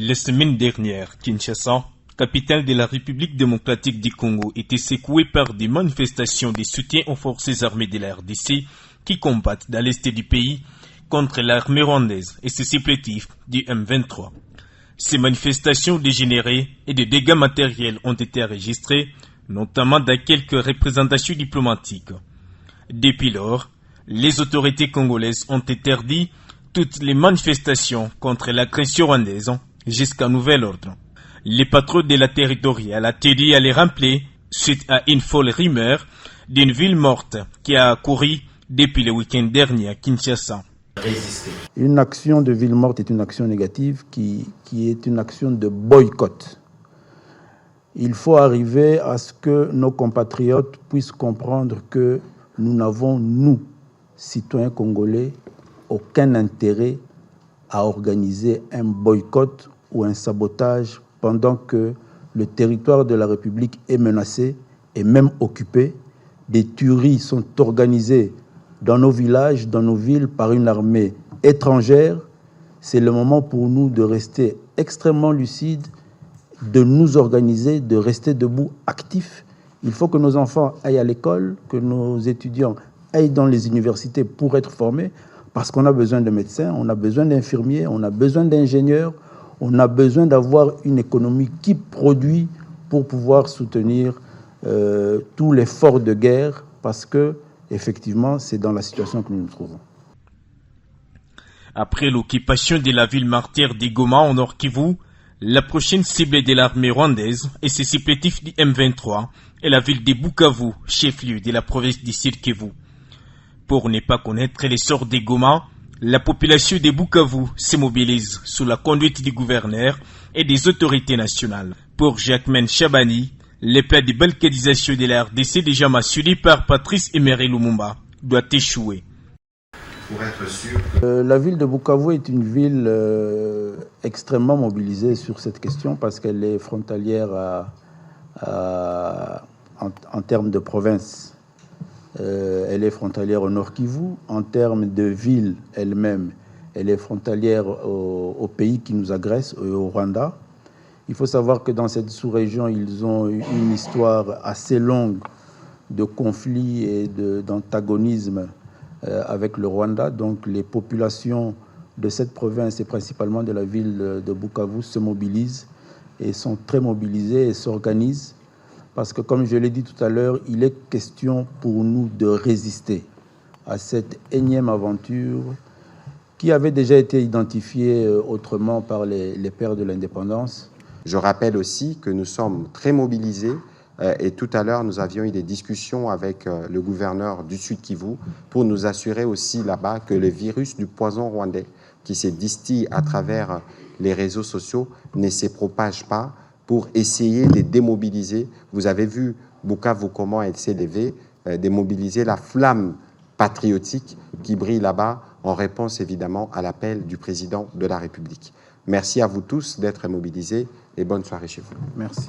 La semaine dernière, Kinshasa, capitale de la République démocratique du Congo, était secouée par des manifestations de soutien aux forces armées de la RDC qui combattent dans l'est du pays contre l'armée rwandaise et ses supplétifs du M23. Ces manifestations dégénérées et des dégâts matériels ont été enregistrés, notamment dans quelques représentations diplomatiques. Depuis lors, les autorités congolaises ont interdit toutes les manifestations contre l'agression rwandaise jusqu'à nouvel ordre. Les patrons de la territoriale a tenu à les rappeler suite à une folle rumeur d'une ville morte qui a couru depuis le week-end dernier à Kinshasa. Une action de ville morte est une action négative qui est une action de boycott. Il faut arriver à ce que nos compatriotes puissent comprendre que nous n'avons, nous, citoyens congolais, aucun intérêt à organiser un boycott ou un sabotage pendant que le territoire de la République est menacé et même occupé. Des tueries sont organisées dans nos villages, dans nos villes, par une armée étrangère. C'est le moment pour nous de rester extrêmement lucides, de nous organiser, de rester debout, actifs. Il faut que nos enfants aillent à l'école, que nos étudiants aillent dans les universités pour être formés, parce qu'on a besoin de médecins, on a besoin d'infirmiers, on a besoin d'ingénieurs, on a besoin d'avoir une économie qui produit pour pouvoir soutenir tout l'effort de guerre, parce que effectivement, c'est dans la situation que nous nous trouvons. Après l'occupation de la ville martyre de Goma en Nord Kivu, la prochaine cible de l'armée rwandaise et ses supplétifs du M23 est la ville de Bukavu, chef-lieu de la province du Sud Kivu. Pour ne pas connaître les sorts de Goma, la population de Bukavu se mobilise sous la conduite du gouverneur et des autorités nationales. Pour Jacquemaine Chabani, le plan de balkanisation de la RDC déjà mentionné par Patrice Emery Lumumba doit échouer. Pour être sûr que... La ville de Bukavu est une ville extrêmement mobilisée sur cette question parce qu'elle est frontalière en termes de province. Elle est frontalière au Nord Kivu. En termes de ville elle-même, elle est frontalière au pays qui nous agresse, au Rwanda. Il faut savoir que dans cette sous-région, ils ont eu une histoire assez longue de conflits et d'antagonisme avec le Rwanda. Donc les populations de cette province et principalement de la ville de Bukavu se mobilisent et sont très mobilisées et s'organisent. Parce que comme je l'ai dit tout à l'heure, il est question pour nous de résister à cette énième aventure qui avait déjà été identifiée autrement par les pères de l'indépendance. Je rappelle aussi que nous sommes très mobilisés et tout à l'heure, nous avions eu des discussions avec le gouverneur du Sud Kivu pour nous assurer aussi là-bas que le virus du poison rwandais qui se distille à travers les réseaux sociaux ne se propage pas pour essayer de démobiliser. Vous avez vu Bukavu comment elle s'est levée, démobiliser la flamme patriotique qui brille là-bas en réponse évidemment à l'appel du président de la République. Merci à vous tous d'être mobilisés et bonne soirée chez vous. Merci.